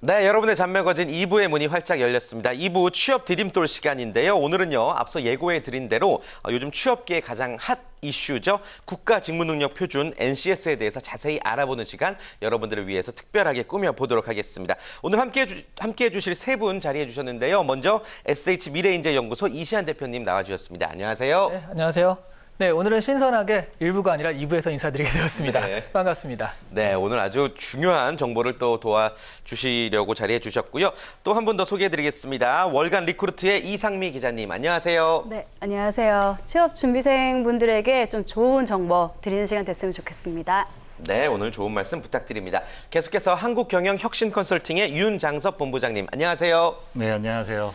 네, 여러분의 잠매거진 2부의 문이 활짝 열렸습니다. 2부 취업 디딤돌 시간인데요. 오늘은요, 앞서 예고해드린 대로 요즘 취업계의 가장 핫 이슈죠. 국가직무능력표준 NCS에 대해서 자세히 알아보는 시간 여러분들을 위해서 특별하게 꾸며보도록 하겠습니다. 오늘 함께해 주실 세 분 자리해 주셨는데요. 먼저 SH 미래인재연구소 이시안 대표님 나와주셨습니다. 안녕하세요. 네, 안녕하세요. 네, 오늘은 신선하게 1부가 아니라 2부에서 인사드리게 되었습니다. 네. 반갑습니다. 네, 오늘 아주 중요한 정보를 또 도와주시려고 자리해 주셨고요. 또 한 분 더 소개해드리겠습니다. 월간 리크루트의 이상미 기자님, 안녕하세요. 네, 안녕하세요. 취업 준비생분들에게 좀 좋은 정보 드리는 시간 됐으면 좋겠습니다. 네, 오늘 좋은 말씀 부탁드립니다. 계속해서 한국경영혁신컨설팅의 윤장섭 본부장님, 안녕하세요. 네, 안녕하세요.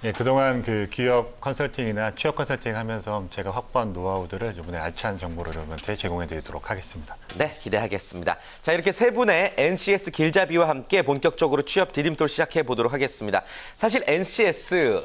예, 그동안 그 기업 컨설팅이나 취업 컨설팅 하면서 제가 확보한 노하우들을 이번에 알찬 정보를 여러분한테 제공해 드리도록 하겠습니다. 네, 기대하겠습니다. 자, 이렇게 세 분의 NCS 길잡이와 함께 본격적으로 취업 디딤돌 시작해 보도록 하겠습니다. 사실 NCS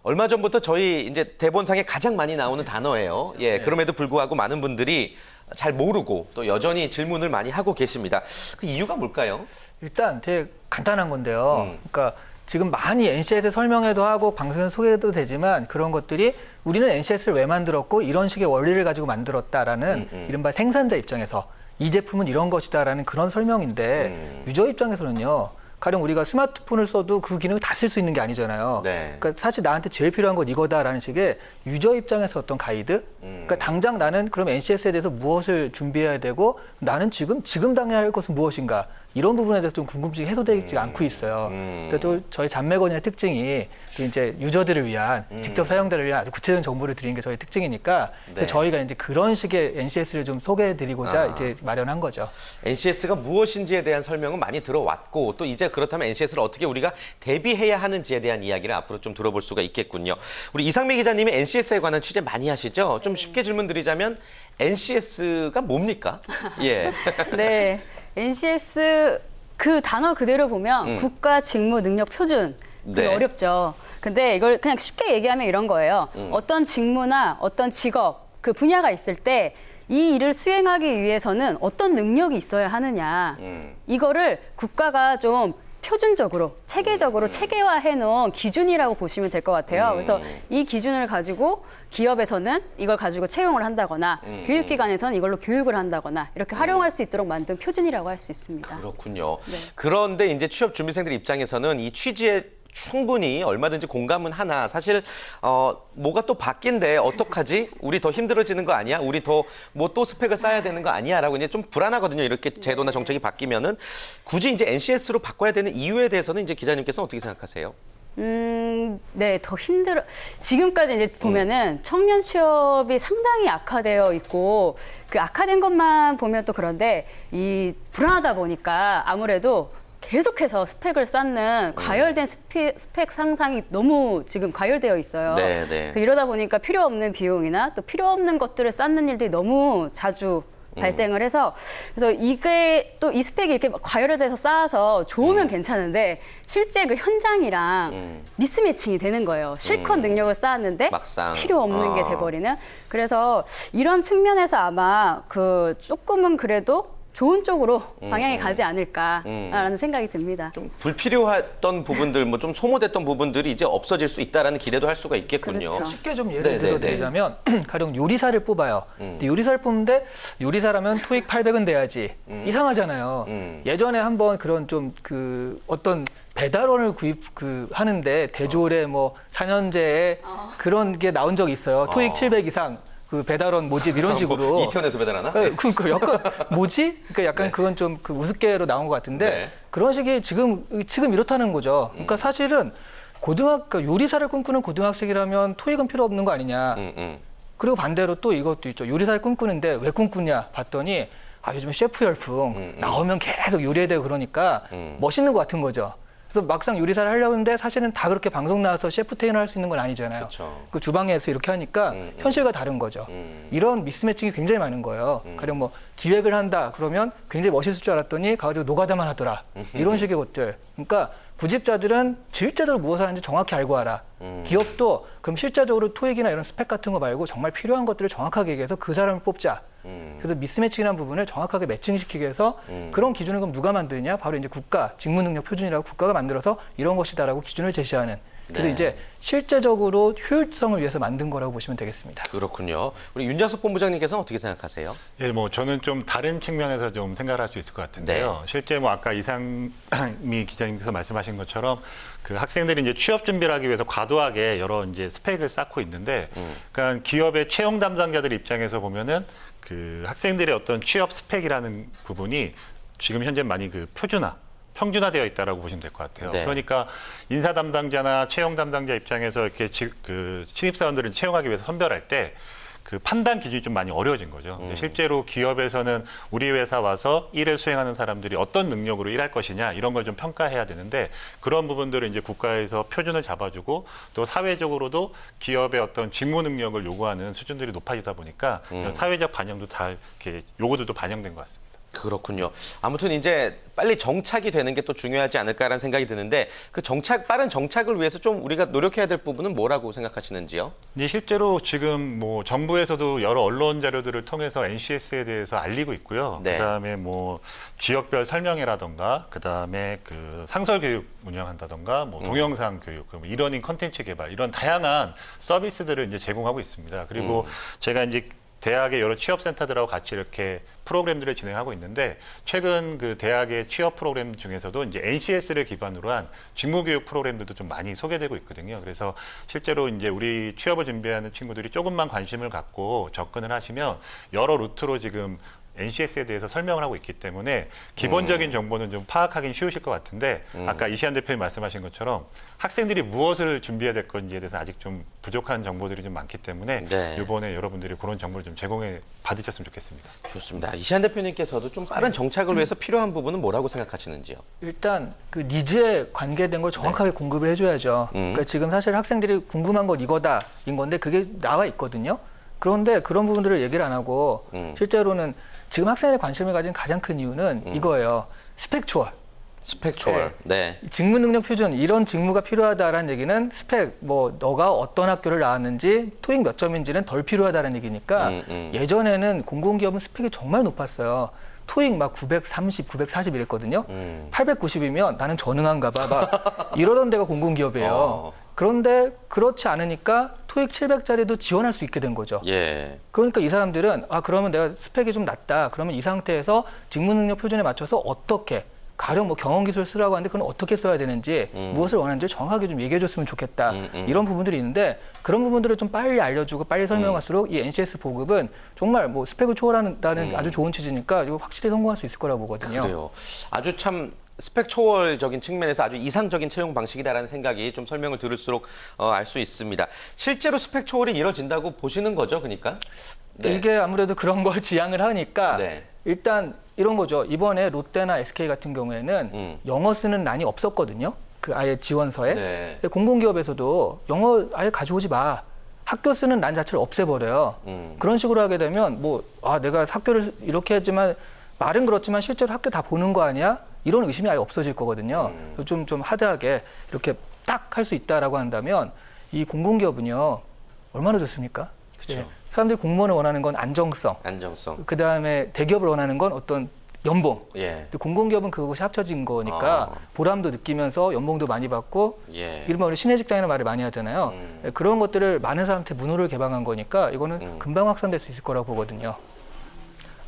얼마 전부터 저희 이제 대본상에 가장 많이 나오는 단어예요. 예, 그럼에도 불구하고 많은 분들이 잘 모르고 또 여전히 질문을 많이 하고 계십니다. 그 이유가 뭘까요? 일단 되게 간단한 건데요. 그러니까 지금 많이 NCS 설명회도 하고 방송에서 소개도 되지만 그런 것들이 우리는 NCS를 왜 만들었고 이런 식의 원리를 가지고 만들었다라는 이른바 생산자 입장에서 이 제품은 이런 것이다라는 그런 설명인데 유저 입장에서는요. 가령 우리가 스마트폰을 써도 그 기능을 다 쓸 수 있는 게 아니잖아요. 네. 그러니까 사실 나한테 제일 필요한 건 이거다라는 식의 유저 입장에서 어떤 가이드. 그러니까 당장 나는 그럼 NCS에 대해서 무엇을 준비해야 되고 나는 지금 당해야 할 것은 무엇인가. 이런 부분에 대해서 좀 궁금증이 해소되지 않고 있어요. 근데 또 저희 잠매거진의 특징이 이제 유저들을 위한 직접 사용자를 위한 아주 구체적인 정보를 드리는 게 저희 특징이니까 그래서 저희가 이제 그런 식의 NCS를 좀 소개해드리고자 이제 마련한 거죠. NCS가 무엇인지에 대한 설명은 많이 들어왔고 또 이제 그렇다면 NCS를 어떻게 우리가 대비해야 하는지에 대한 이야기를 앞으로 좀 들어볼 수가 있겠군요. 우리 이상미 기자님이 NCS에 관한 취재 많이 하시죠? 좀 쉽게 질문 드리자면 NCS가 뭡니까? 예. 네, NCS 그 단어 그대로 보면 국가직무능력표준. 되게 네. 어렵죠. 근데 이걸 그냥 쉽게 얘기하면 이런 거예요. 어떤 직무나 어떤 직업, 그 분야가 있을 때 이 일을 수행하기 위해서는 어떤 능력이 있어야 하느냐. 이거를 국가가 좀 표준적으로, 체계적으로 체계화해 놓은 기준이라고 보시면 될 것 같아요. 그래서 이 기준을 가지고 기업에서는 이걸 가지고 채용을 한다거나 교육기관에서는 이걸로 교육을 한다거나 이렇게 활용할 수 있도록 만든 표준이라고 할 수 있습니다. 그렇군요. 네. 그런데 이제 취업 준비생들 입장에서는 이 취지에 충분히 얼마든지 공감은 하나 사실 뭐가 또 바뀐데 어떡하지? 우리 더 힘들어지는 거 아니야? 우리 더 뭐 또 스펙을 쌓아야 되는 거 아니야? 라고 이제 좀 불안하거든요. 이렇게 제도나 정책이 바뀌면은 굳이 이제 NCS로 바꿔야 되는 이유에 대해서는 이제 기자님께서 어떻게 생각하세요? 네, 더 힘들어. 지금까지 이제 보면은 청년 취업이 상당히 악화되어 있고 그 악화된 것만 보면 또 그런데 이 불안하다 보니까 아무래도 계속해서 스펙을 쌓는 과열된 스펙 상상이 너무 지금 과열되어 있어요. 네, 네. 그래서 이러다 보니까 필요 없는 비용이나 또 필요 없는 것들을 쌓는 일들이 너무 자주 발생을 해서 그래서 이게 또 이 스펙이 이렇게 과열돼서 쌓아서 좋으면 괜찮은데 실제 그 현장이랑 미스매칭이 되는 거예요. 실컷 능력을 쌓았는데 막상. 필요 없는 게 돼버리는. 그래서 이런 측면에서 아마 그 조금은 그래도 좋은 쪽으로 방향이 가지 않을까라는 생각이 듭니다. 좀 불필요했던 부분들, 뭐 좀 소모됐던 부분들이 이제 없어질 수 있다라는 기대도 할 수가 있겠군요. 그렇죠. 쉽게 좀 네, 예를 네, 들어드리자면 가령 요리사를 뽑아요. 근데 요리사를 뽑는데 요리사라면 토익 800은 돼야지. 이상하잖아요. 예전에 한번 그런 좀 그 어떤 배달원을 하는데 대졸에 뭐 4년제에 그런 게 나온 적이 있어요. 토익 700 이상. 그 배달원 모집 이런 식으로. 뭐 이태원에서 배달하나? 네, 그러니까 약간 뭐지? 그러니까 약간 네. 그건 좀 그 우습게로 나온 것 같은데 네. 그런 식이 지금 이렇다는 거죠. 그러니까 사실은 요리사를 꿈꾸는 고등학생이라면 토익은 필요 없는 거 아니냐. 그리고 반대로 또 이것도 있죠. 요리사를 꿈꾸는데 왜 꿈꾸냐 봤더니 요즘 셰프 열풍 나오면 계속 요리해야 되고 그러니까 멋있는 것 같은 거죠. 그래서 막상 요리사를 하려고 하는데 사실은 다 그렇게 방송 나와서 셰프 테이너 할 수 있는 건 아니잖아요. 그쵸. 그 주방에서 이렇게 하니까 현실과 다른 거죠. 이런 미스매칭이 굉장히 많은 거예요. 가령 뭐 기획을 한다 그러면 굉장히 멋있을 줄 알았더니 가가지고 노가다만 하더라. 이런 식의 것들. 그러니까 구직자들은 실제적으로 무엇을 하는지 정확히 알고 알아. 기업도 그럼 실제적으로 토익이나 이런 스펙 같은 거 말고 정말 필요한 것들을 정확하게 얘기해서 그 사람을 뽑자. 그래서 미스매칭이라는 부분을 정확하게 매칭시키기 위해서 그런 기준을 그럼 누가 만드냐? 바로 이제 국가 직무능력 표준이라고 국가가 만들어서 이런 것이다라고 기준을 제시하는. 그래서 네. 이제 실제적으로 효율성을 위해서 만든 거라고 보시면 되겠습니다. 그렇군요. 우리 윤자섭 본부장님께서는 어떻게 생각하세요? 예, 뭐 저는 좀 다른 측면에서 좀 생각을 할 수 있을 것 같은데요. 실제 뭐 아까 이상미 기자님께서 말씀하신 것처럼 그 학생들이 이제 취업 준비를 하기 위해서 과도하게 여러 이제 스펙을 쌓고 있는데, 그러니까 기업의 채용 담당자들 입장에서 보면은 그 학생들의 어떤 취업 스펙이라는 부분이 지금 현재 많이 그 평준화되어 있다라고 보시면 될 것 같아요. 네. 그러니까 인사 담당자나 채용 담당자 입장에서 이렇게 그 신입사원들을 채용하기 위해서 선별할 때 그 판단 기준이 좀 많이 어려워진 거죠. 근데 실제로 기업에서는 우리 회사 와서 일을 수행하는 사람들이 어떤 능력으로 일할 것이냐 이런 걸 좀 평가해야 되는데, 그런 부분들을 이제 국가에서 표준을 잡아주고 또 사회적으로도 기업의 어떤 직무 능력을 요구하는 수준들이 높아지다 보니까 이런 사회적 반영도 다 이렇게 요구들도 반영된 것 같습니다. 그렇군요. 아무튼 이제 빨리 정착이 되는 게 또 중요하지 않을까라는 생각이 드는데, 그 빠른 정착을 위해서 좀 우리가 노력해야 될 부분은 뭐라고 생각하시는지요? 이제 실제로 지금 뭐 정부에서도 여러 언론 자료들을 통해서 NCS에 대해서 알리고 있고요. 네. 그다음에 뭐 지역별 설명회라던가, 그다음에 그 상설 교육 운영한다던가, 뭐 동영상 교육, 뭐 이러닝 컨텐츠 개발, 이런 다양한 서비스들을 이제 제공하고 있습니다. 그리고 제가 이제 대학의 여러 취업센터들하고 같이 이렇게 프로그램들을 진행하고 있는데, 최근 그 대학의 취업 프로그램 중에서도 이제 NCS를 기반으로 한 직무교육 프로그램들도 좀 많이 소개되고 있거든요. 그래서 실제로 이제 우리 취업을 준비하는 친구들이 조금만 관심을 갖고 접근을 하시면 여러 루트로 지금 NCS에 대해서 설명을 하고 있기 때문에 기본적인 정보는 좀 파악하기는 쉬우실 것 같은데, 아까 이시안 대표님 말씀하신 것처럼 학생들이 무엇을 준비해야 될 건지에 대해서 아직 좀 부족한 정보들이 좀 많기 때문에 네. 이번에 여러분들이 그런 정보를 좀 제공해 받으셨으면 좋겠습니다. 좋습니다. 이시안 대표님께서도 좀 빠른 정착을 위해서 필요한 부분은 뭐라고 생각하시는지요? 일단 그 니즈에 관계된 걸 정확하게 공급을 해줘야죠. 그러니까 지금 사실 학생들이 궁금한 건 이거다인 건데 그게 나와 있거든요. 그런데 그런 부분들을 얘기를 안 하고 실제로는 지금 학생의 관심을 가진 가장 큰 이유는 이거예요. 스펙 초월. 스펙 초월. 네. 직무 능력 표준, 이런 직무가 필요하다라는 얘기는 스펙, 뭐 너가 어떤 학교를 나왔는지 토익 몇 점인지는 덜 필요하다는 얘기니까 예전에는 공공기업은 스펙이 정말 높았어요. 토익 막 930, 940 이랬거든요. 890이면 나는 전능한가 봐. 막 이러던 데가 공공기업이에요. 그런데 그렇지 않으니까 토익 700짜리도 지원할 수 있게 된 거죠. 예. 그러니까 이 사람들은 그러면 내가 스펙이 좀 낮다. 그러면 이 상태에서 직무 능력 표준에 맞춰서 어떻게 가령 뭐 경험 기술 쓰라고 하는데 그건 어떻게 써야 되는지 무엇을 원하는지 정확하게 좀 얘기해 줬으면 좋겠다. 이런 부분들이 있는데 그런 부분들을 좀 빨리 알려주고 빨리 설명할수록 이 NCS 보급은 정말 뭐 스펙을 초월한다는 아주 좋은 취지니까 이거 확실히 성공할 수 있을 거라고 보거든요. 그래요. 아주 참 스펙 초월적인 측면에서 아주 이상적인 채용 방식이다라는 생각이 좀 설명을 들을수록 알 수 있습니다. 실제로 스펙 초월이 이뤄진다고 보시는 거죠, 그러니까? 네. 이게 아무래도 그런 걸 지향을 하니까 네. 일단 이런 거죠. 이번에 롯데나 SK 같은 경우에는 영어 쓰는 란이 없었거든요. 그 아예 지원서에. 네. 공공기업에서도 영어 아예 가져오지 마. 학교 쓰는 란 자체를 없애버려요. 그런 식으로 하게 되면 내가 학교를 이렇게 했지만 말은 그렇지만 실제로 학교 다 보는 거 아니야? 이런 의심이 아예 없어질 거거든요. 좀 하드하게 이렇게 딱 할 수 있다라고 한다면 이 공공기업은요 얼마나 좋습니까? 그렇죠. 사람들이 공무원을 원하는 건 안정성. 안정성. 그다음에 대기업을 원하는 건 어떤 연봉. 예. 근데 공공기업은 그것이 합쳐진 거니까 보람도 느끼면서 연봉도 많이 받고 예. 이른바 우리 신의 직장이라는 말을 많이 하잖아요. 그런 것들을 많은 사람한테 문호를 개방한 거니까 이거는 금방 확산될 수 있을 거라고 보거든요.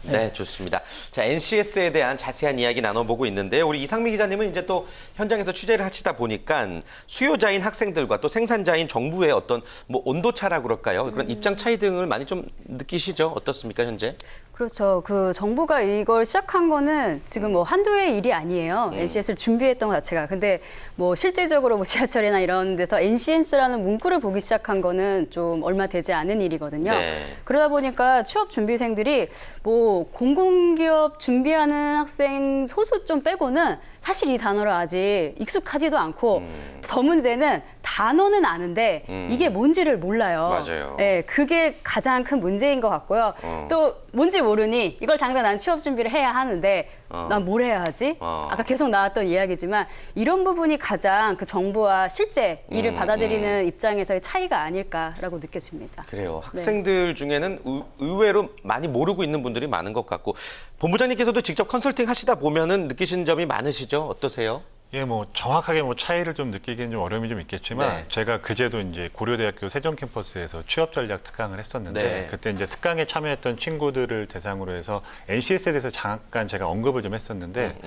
네, 좋습니다. 자, NCS에 대한 자세한 이야기 나눠보고 있는데요. 우리 이상미 기자님은 이제 또 현장에서 취재를 하시다 보니까 수요자인 학생들과 또 생산자인 정부의 어떤 뭐 온도차라 그럴까요? 그런 입장 차이 등을 많이 좀 느끼시죠? 어떻습니까, 현재? 그렇죠. 그 정부가 이걸 시작한 거는 지금 뭐 한두 해의 일이 아니에요. NCS를 준비했던 것 자체가. 근데 뭐 실질적으로 뭐 지하철이나 이런 데서 NCS라는 문구를 보기 시작한 거는 좀 얼마 되지 않은 일이거든요. 네. 그러다 보니까 취업 준비생들이 뭐 공공기업 준비하는 학생 소수 좀 빼고는 사실 이 단어를 아직 익숙하지도 않고 더 문제는 단어는 아는데 이게 뭔지를 몰라요. 맞아요. 네, 그게 가장 큰 문제인 것 같고요. 또 뭔지 모르니 이걸 당장 난 취업 준비를 해야 하는데 난 뭘 해야 하지? 아까 계속 나왔던 이야기지만 이런 부분이 가장 그 정부와 실제 일을 받아들이는 입장에서의 차이가 아닐까라고 느껴집니다. 그래요. 학생들 중에는 의외로 많이 모르고 있는 분들이 많은 것 같고 본부장님께서도 직접 컨설팅 하시다 보면은 느끼시는 점이 많으시죠? 어떠세요? 예, 뭐 정확하게 뭐 차이를 좀 느끼기는 좀 어려움이 좀 있겠지만 네. 제가 그제도 이제 고려대학교 세종 캠퍼스에서 취업 전략 특강을 했었는데 네. 그때 이제 특강에 참여했던 친구들을 대상으로 해서 NCS에 대해서 잠깐 제가 언급을 좀 했었는데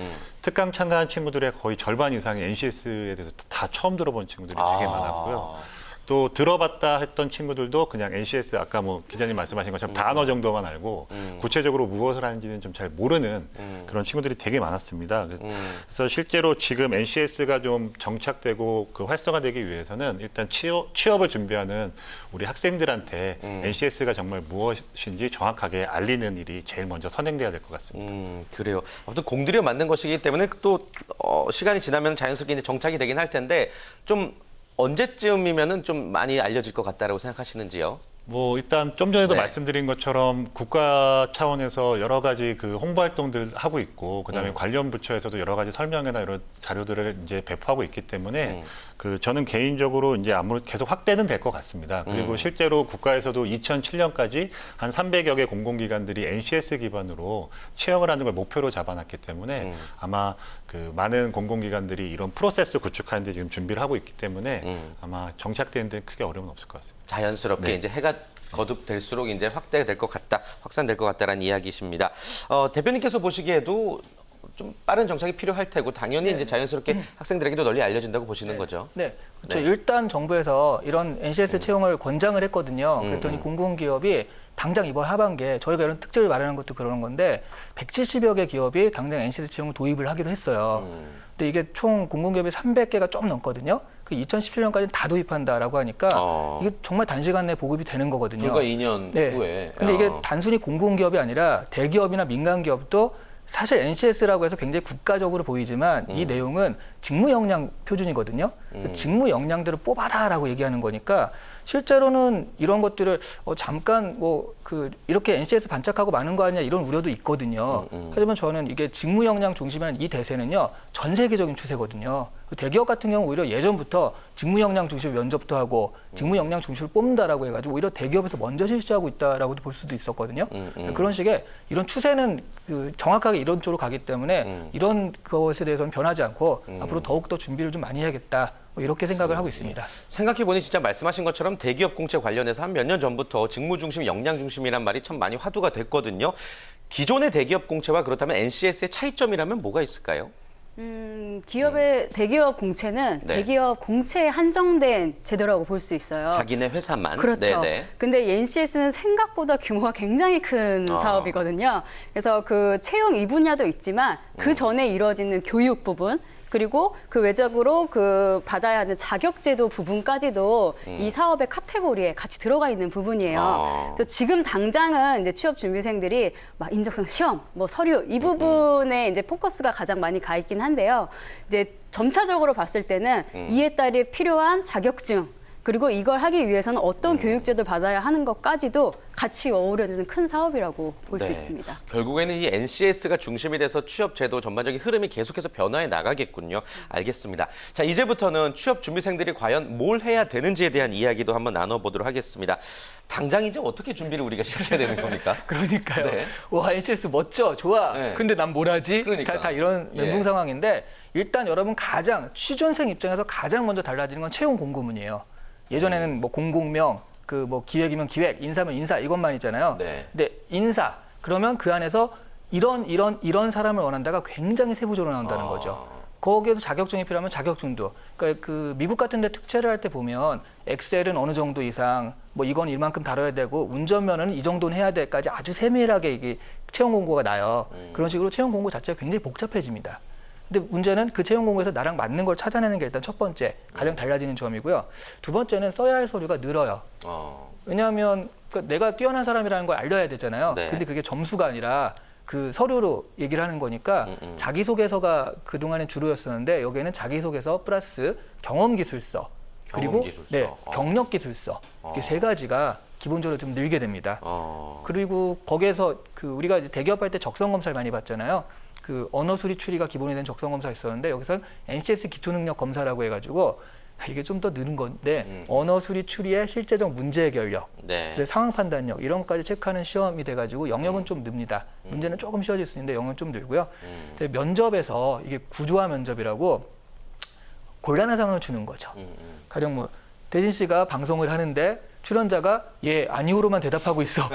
특강 참가한 친구들의 거의 절반 이상이 NCS에 대해서 다 처음 들어본 친구들이 되게 많았고요. 또 들어봤다 했던 친구들도 그냥 NCS 아까 뭐 기자님 말씀하신 것처럼 단어 정도만 알고 구체적으로 무엇을 하는지는 좀 잘 모르는 그런 친구들이 되게 많았습니다. 그래서 실제로 지금 NCS가 좀 정착되고 그 활성화되기 위해서는 일단 취업을 준비하는 우리 학생들한테 NCS가 정말 무엇인지 정확하게 알리는 일이 제일 먼저 선행돼야 될 것 같습니다. 그래요. 아무튼 공들여 만든 것이기 때문에 또 시간이 지나면 자연스럽게 이제 정착이 되긴 할 텐데 좀 언제쯤이면은 좀 많이 알려질 것 같다라고 생각하시는지요? 뭐 일단 좀 전에도 네. 말씀드린 것처럼 국가 차원에서 여러 가지 그 홍보 활동들 하고 있고 그다음에 관련 부처에서도 여러 가지 설명회나 이런 자료들을 이제 배포하고 있기 때문에 그 저는 개인적으로 이제 아무래도 계속 확대는 될 것 같습니다. 그리고 실제로 국가에서도 2007년까지 한 300여 개 공공기관들이 NCS 기반으로 채용을 하는 걸 목표로 잡아놨기 때문에 아마 그 많은 공공기관들이 이런 프로세스 구축하는 데 지금 준비를 하고 있기 때문에 아마 정착되는 데 크게 어려움은 없을 것 같습니다. 자연스럽게 네. 이제 해가 거듭될수록 이제 확대될 것 같다, 확산될 것 같다라는 이야기십니다. 대표님께서 보시기에도 좀 빠른 정착이 필요할 테고 당연히 이제 자연스럽게 학생들에게도 널리 알려진다고 보시는 거죠. 네, 그렇죠. 네. 일단 정부에서 이런 NCS 채용을 권장을 했거든요. 그랬더니 공공기업이 당장 이번 하반기에 저희가 이런 특집을 마련한 것도 그러는 건데 170여 개 기업이 당장 NCS 채용을 도입을 하기로 했어요. 근데 이게 총 공공기업이 300개가 좀 넘거든요. 그 2017년까지는 다 도입한다라고 하니까 이게 정말 단시간 내에 보급이 되는 거거든요. 불과 2년 네. 후에. 근데 이게 단순히 공공기업이 아니라 대기업이나 민간기업도 사실 NCS라고 해서 굉장히 국가적으로 보이지만 이 내용은 직무 역량 표준이거든요. 직무 역량들을 뽑아라라고 얘기하는 거니까 실제로는 이런 것들을 잠깐 이렇게 NCS 반짝하고 마는 거 아니냐 이런 우려도 있거든요. 하지만 저는 이게 직무 역량 중심이라는 이 대세는요 전 세계적인 추세거든요. 대기업 같은 경우 오히려 예전부터 직무 역량 중심 면접도 하고 직무 역량 중심을 뽑는다라고 해가지고 오히려 대기업에서 먼저 실시하고 있다라고도 볼 수도 있었거든요. 그런 식의 이런 추세는 정확하게 이런 쪽으로 가기 때문에 이런 것에 대해서는 변하지 않고 앞으로 더욱 더 준비를 좀 많이 해야겠다. 이렇게 생각을 하고 있습니다. 생각해보니 진짜 말씀하신 것처럼 대기업 공채 관련해서 한 몇 년 전부터 직무 중심, 역량 중심이란 말이 참 많이 화두가 됐거든요. 기존의 대기업 공채와 그렇다면 NCS의 차이점이라면 뭐가 있을까요? 기업의 대기업 공채는 네. 대기업 공채에 한정된 제도라고 볼 수 있어요. 자기네 회사만. 그렇죠. 네네. 근데 NCS는 생각보다 규모가 굉장히 큰 사업이거든요. 그래서 그 채용 이 분야도 있지만 그 전에 이루어지는 교육 부분 그리고 그 외적으로 그 받아야 하는 자격제도 부분까지도 이 사업의 카테고리에 같이 들어가 있는 부분이에요. 그래서 지금 당장은 이제 취업 준비생들이 막 인적성 시험, 뭐 서류 이 부분에 이제 포커스가 가장 많이 가 있긴 한데요. 이제 점차적으로 봤을 때는 이에 따라 필요한 자격증 그리고 이걸 하기 위해서는 어떤 교육제도를 받아야 하는 것까지도 같이 어우러지는 큰 사업이라고 볼 수 네. 있습니다. 결국에는 이 NCS가 중심이 돼서 취업 제도 전반적인 흐름이 계속해서 변화해 나가겠군요. 알겠습니다. 자, 이제부터는 취업 준비생들이 과연 뭘 해야 되는지에 대한 이야기도 한번 나눠보도록 하겠습니다. 당장 이제 어떻게 준비를 우리가 시작해야 되는 겁니까? 그러니까요. 네. 와, NCS 멋져, 좋아. 네. 근데 난 뭘 하지? 그러니까. 다 이런 예. 멘붕 상황인데 일단 여러분 가장 취준생 입장에서 가장 먼저 달라지는 건 채용 공고문이에요. 예전에는 뭐 공공명, 그 뭐 기획이면 기획, 인사면 인사 이것만 있잖아요. 네. 근데 인사 그러면 그 안에서 이런 사람을 원한다가 굉장히 세부적으로 나온다는 거죠. 거기에도 자격증이 필요하면 자격증도. 그러니까 그 미국 같은 데 특채를 할 때 보면 엑셀은 어느 정도 이상, 뭐 이건 이만큼 다뤄야 되고 운전면허는 이 정도는 해야 돼까지 아주 세밀하게 이게 채용 공고가 나요. 그런 식으로 채용 공고 자체가 굉장히 복잡해집니다. 근데 문제는 그 채용 공고에서 나랑 맞는 걸 찾아내는 게 일단 첫 번째, 가장 달라지는 점이고요. 두 번째는 써야 할 서류가 늘어요. 왜냐하면 내가 뛰어난 사람이라는 걸 알려야 되잖아요. 네. 근데 그게 점수가 아니라 그 서류로 얘기를 하는 거니까 자기소개서가 그동안엔 주로였었는데 여기에는 자기소개서 플러스 경험기술서 그리고 경험기술서. 네, 경력기술서 이렇게 세 가지가 기본적으로 좀 늘게 됩니다. 그리고 거기에서 그 우리가 이제 대기업할 때 적성 검사를 많이 받잖아요. 그 언어 수리 추리가 기본이 된 적성 검사가 있었는데 여기서는 NCS 기초 능력 검사라고 해가지고 이게 좀 더 느는 건데 언어 수리 추리의 실제적 문제 해결력, 네. 그리고 상황 판단력 이런 것까지 체크하는 시험이 돼가지고 영역은 좀 늡니다. 문제는 조금 쉬워질 수 있는데 영역은 좀 늘고요. 근데 면접에서 이게 구조화 면접이라고 곤란한 상황을 주는 거죠. 가령 뭐 대진 씨가 방송을 하는데 출연자가 예 아니오로만 대답하고 있어.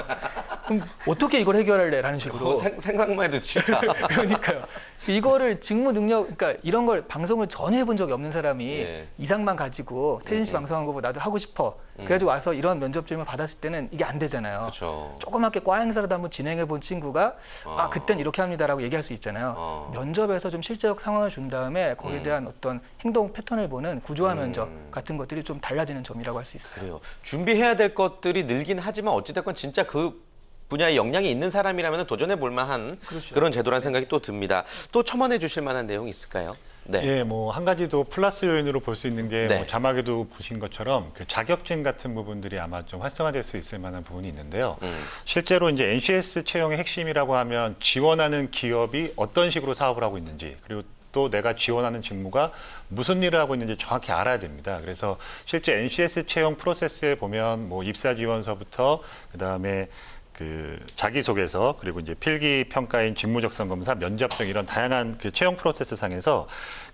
그럼 어떻게 이걸 해결할래라는 식으로. 생각만 해도 싫다. 그러니까요. 이거를 직무 능력, 그러니까 이런 걸 방송을 전혀 해본 적이 없는 사람이 예. 이상만 가지고 태진 씨 방송한 거 보고 나도 하고 싶어. 그래가지고 와서 이런 면접 질문 받았을 때는 이게 안 되잖아요. 그렇죠. 조그맣게 과 행사라도 한번 진행해 본 친구가 아 그땐 이렇게 합니다라고 얘기할 수 있잖아요. 면접에서 좀 실제적 상황을 준 다음에 거기에 대한 어떤 행동 패턴을 보는 구조화 면접 같은 것들이 좀 달라지는 점이라고 할 수 있어요. 그래요. 준비해야 될 것들이 늘긴 하지만 어찌됐건 진짜 그 분야에 역량이 있는 사람이라면 도전해 볼 만한 그렇죠. 그런 제도라는 생각이 또 듭니다. 또 첨언해 주실 만한 내용이 있을까요? 네. 예, 뭐 한 가지 더 플러스 요인으로 볼 수 있는 게 네. 뭐 자막에도 보신 것처럼 그 자격증 같은 부분들이 아마 좀 활성화될 수 있을 만한 부분이 있는데요. 실제로 이제 NCS 채용의 핵심이라고 하면 지원하는 기업이 어떤 식으로 사업을 하고 있는지 그리고 또 내가 지원하는 직무가 무슨 일을 하고 있는지 정확히 알아야 됩니다. 그래서 실제 NCS 채용 프로세스에 보면 뭐 입사 지원서부터 그다음에 그 자기소개서 그리고 이제 필기 평가인 직무적성 검사, 면접 등 이런 다양한 그 채용 프로세스 상에서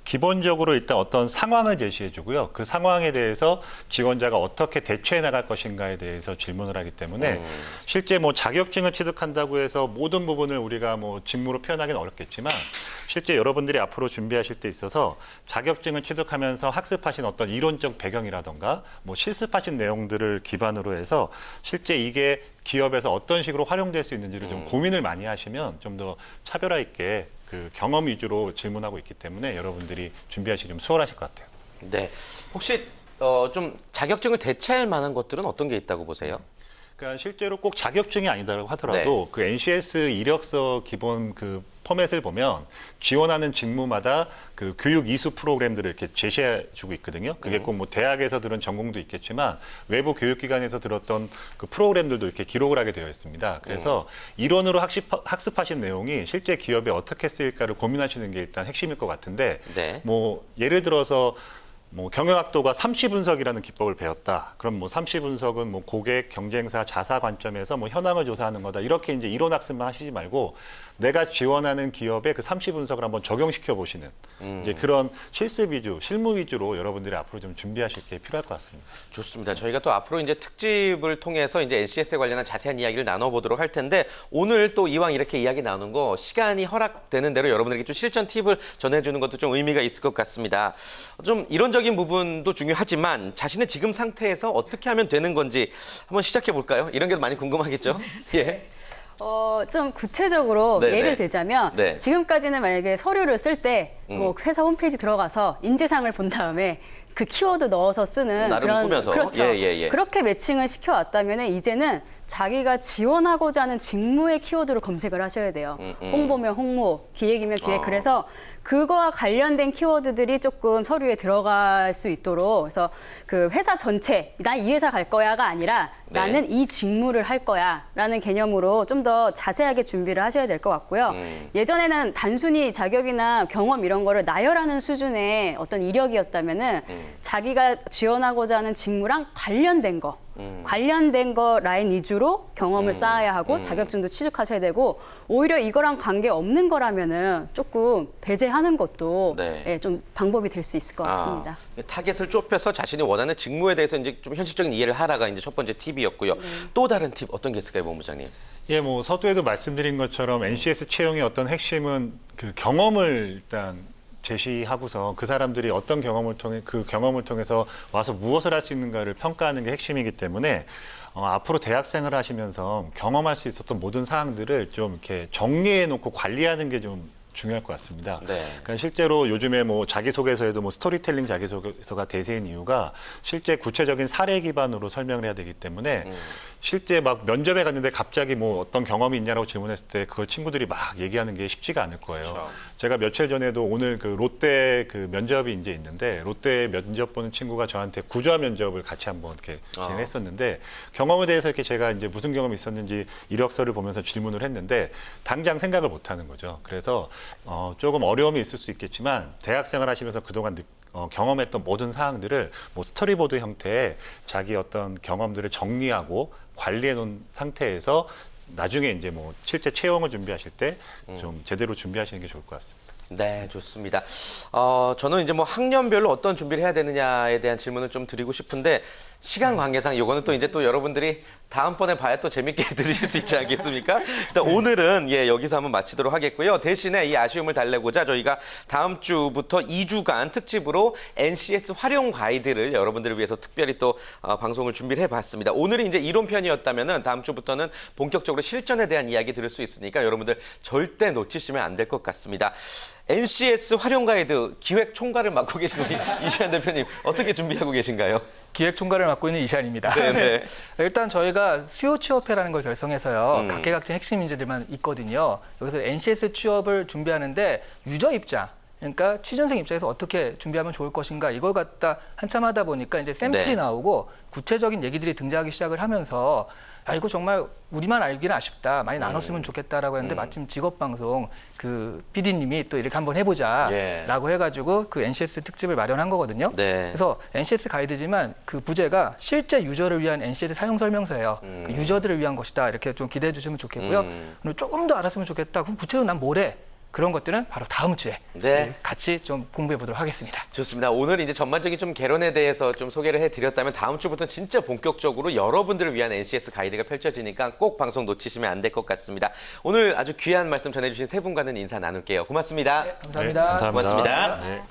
기본적으로 일단 어떤 상황을 제시해 주고요. 그 상황에 대해서 지원자가 어떻게 대처해 나갈 것인가에 대해서 질문을 하기 때문에 실제 뭐 자격증을 취득한다고 해서 모든 부분을 우리가 뭐 직무로 표현하기는 어렵겠지만 실제 여러분들이 앞으로 준비하실 때 있어서 자격증을 취득하면서 학습하신 어떤 이론적 배경이라던가 뭐 실습하신 내용들을 기반으로 해서 실제 이게 기업에서 어떤 식으로 활용될 수 있는지를 좀 고민을 많이 하시면 좀 더 차별화 있게 그 경험 위주로 질문하고 있기 때문에 여러분들이 준비하시기 좀 수월하실 것 같아요. 네. 혹시 좀 자격증을 대체할 만한 것들은 어떤 게 있다고 보세요? 그러니까 실제로 꼭 자격증이 아니다라고 하더라도 그 NCS 이력서 기본 그 포맷을 보면 지원하는 직무마다 그 교육 이수 프로그램들을 이렇게 제시해주고 있거든요. 그게 꼭 뭐 대학에서 들은 전공도 있겠지만 외부 교육기관에서 들었던 그 프로그램들도 이렇게 기록을 하게 되어 있습니다. 그래서 이론으로 학습하신 내용이 실제 기업에 어떻게 쓰일까를 고민하시는 게 일단 핵심일 것 같은데 네. 뭐 예를 들어서 뭐 경영학도가 3C 분석이라는 기법을 배웠다. 그럼 뭐 3C 분석은 뭐 고객, 경쟁사, 자사 관점에서 뭐 현황을 조사하는 거다. 이렇게 이제 이론 학습만 하시지 말고 내가 지원하는 기업에 그 3C 분석을 한번 적용시켜 보시는 이제 그런 실습 위주, 실무 위주로 여러분들이 앞으로 좀 준비하실 게 필요할 것 같습니다. 좋습니다. 저희가 또 앞으로 이제 특집을 통해서 이제 NCS에 관련한 자세한 이야기를 나눠보도록 할 텐데 오늘 또 이왕 이렇게 이야기 나눈 거 시간이 허락되는 대로 여러분들에게 좀 실전 팁을 전해주는 것도 좀 의미가 있을 것 같습니다. 좀 이론적인 부분도 중요하지만 자신의 지금 상태에서 어떻게 하면 되는 건지 한번 시작해 볼까요? 이런 게 많이 궁금하겠죠? 예. 좀 구체적으로 네네. 예를 들자면 네. 지금까지는 만약에 서류를 쓸 때 뭐 회사 홈페이지 들어가서 인재상을 본 다음에 그 키워드 넣어서 쓰는 나름 그런 꾸며서. 그렇죠. 예. 그렇게 매칭을 시켜왔다면 이제는 자기가 지원하고자 하는 직무의 키워드로 검색을 하셔야 돼요. 홍보면 홍보, 기획이면 기획. 그래서 그거와 관련된 키워드들이 조금 서류에 들어갈 수 있도록 그래서 그 회사 전체, 나 이 회사 갈 거야가 아니라 네. 나는 이 직무를 할 거야라는 개념으로 좀 더 자세하게 준비를 하셔야 될 것 같고요. 예전에는 단순히 자격이나 경험 이런 거를 나열하는 수준의 어떤 이력이었다면은 자기가 지원하고자 하는 직무랑 관련된 거. 관련된 거 라인 위주로 경험을 쌓아야 하고 자격증도 취득하셔야 되고 오히려 이거랑 관계 없는 거라면은 조금 배제하는 것도 네. 예, 좀 방법이 될 수 있을 것 같습니다. 타겟을 좁혀서 자신이 원하는 직무에 대해서 이제 좀 현실적인 이해를 하라가 이제 첫 번째 팁이었고요. 또 다른 팁 어떤 게 있을까요, 본부장님? 예, 뭐 서두에도 말씀드린 것처럼 NCS 채용의 어떤 핵심은 그 경험을 일단 제시하고서 그 사람들이 어떤 경험을 통해 그 경험을 통해서 와서 무엇을 할 수 있는가를 평가하는 게 핵심이기 때문에 앞으로 대학생을 하시면서 경험할 수 있었던 모든 사항들을 좀 이렇게 정리해 놓고 관리하는 게 좀 중요할 것 같습니다. 네. 그러니까 실제로 요즘에 뭐 자기소개서에도 뭐 스토리텔링 자기소개서가 대세인 이유가 실제 구체적인 사례 기반으로 설명을 해야 되기 때문에 실제 막 면접에 갔는데 갑자기 뭐 어떤 경험이 있냐라고 질문했을 때 그걸 친구들이 막 얘기하는 게 쉽지가 않을 거예요. 그렇죠. 제가 며칠 전에도 오늘 그 롯데 그 면접이 이제 있는데 롯데 면접 보는 친구가 저한테 구좌 면접을 같이 한번 이렇게 진행했었는데 경험에 대해서 이렇게 제가 이제 무슨 경험이 있었는지 이력서를 보면서 질문을 했는데 당장 생각을 못 하는 거죠. 그래서 조금 어려움이 있을 수 있겠지만 대학생활 하시면서 그동안 경험했던 모든 사항들을 뭐 스토리보드 형태의 자기 어떤 경험들을 정리하고 관리해 놓은 상태에서 나중에 이제 뭐 실제 채용을 준비하실 때 좀 제대로 준비하시는 게 좋을 것 같습니다. 네, 좋습니다. 저는 이제 뭐 학년별로 어떤 준비를 해야 되느냐에 대한 질문을 좀 드리고 싶은데 시간 관계상 이거는 또 이제 또 여러분들이 다음번에 봐야 또 재밌게 들으실 수 있지 않겠습니까? 일단 오늘은 여기서 한번 마치도록 하겠고요. 대신에 이 아쉬움을 달래고자 저희가 다음 주부터 2주간 특집으로 NCS 활용 가이드를 여러분들을 위해서 특별히 또 방송을 준비를 해봤습니다. 오늘이 이제 이론편이었다면은 다음 주부터는 본격적으로 실전에 대한 이야기 들을 수 있으니까 여러분들 절대 놓치시면 안 될 것 같습니다. NCS 활용 가이드 기획 총괄을 맡고 계신 우리 이시안 대표님 어떻게 준비하고 계신가요? 기획 총괄을 맡고 있는 이시안입니다. 네네. 일단 저희가 수요 취업회라는 걸 결성해서요. 각계각층 핵심 인재들만 있거든요. 여기서 NCS 취업을 준비하는데 유저 입장, 그러니까 취준생 입장에서 어떻게 준비하면 좋을 것인가 이걸 갖다 한참 하다 보니까 이제 샘플이 네. 나오고 구체적인 얘기들이 등장하기 시작을 하면서 이거 정말 우리만 알기는 아쉽다. 많이 나눴으면 좋겠다라고 했는데 마침 직업방송 그 PD님이 또 이렇게 한번 해보자라고 해가지고 그 NCS 특집을 마련한 거거든요. 네. 그래서 NCS 가이드지만 그 부제가 실제 유저를 위한 NCS 사용 설명서예요. 그 유저들을 위한 것이다. 이렇게 좀 기대해 주시면 좋겠고요. 그리고 조금 더 알았으면 좋겠다. 그럼 구체적으로 난 뭐래? 그런 것들은 바로 다음 주에 네. 같이 좀 공부해 보도록 하겠습니다. 좋습니다. 오늘 이제 전반적인 좀 개론에 대해서 좀 소개를 해드렸다면 다음 주부터는 진짜 본격적으로 여러분들을 위한 NCS 가이드가 펼쳐지니까 꼭 방송 놓치시면 안 될 것 같습니다. 오늘 아주 귀한 말씀 전해주신 세 분과는 인사 나눌게요. 고맙습니다. 감사합니다. 네, 감사합니다. 고맙습니다. 네.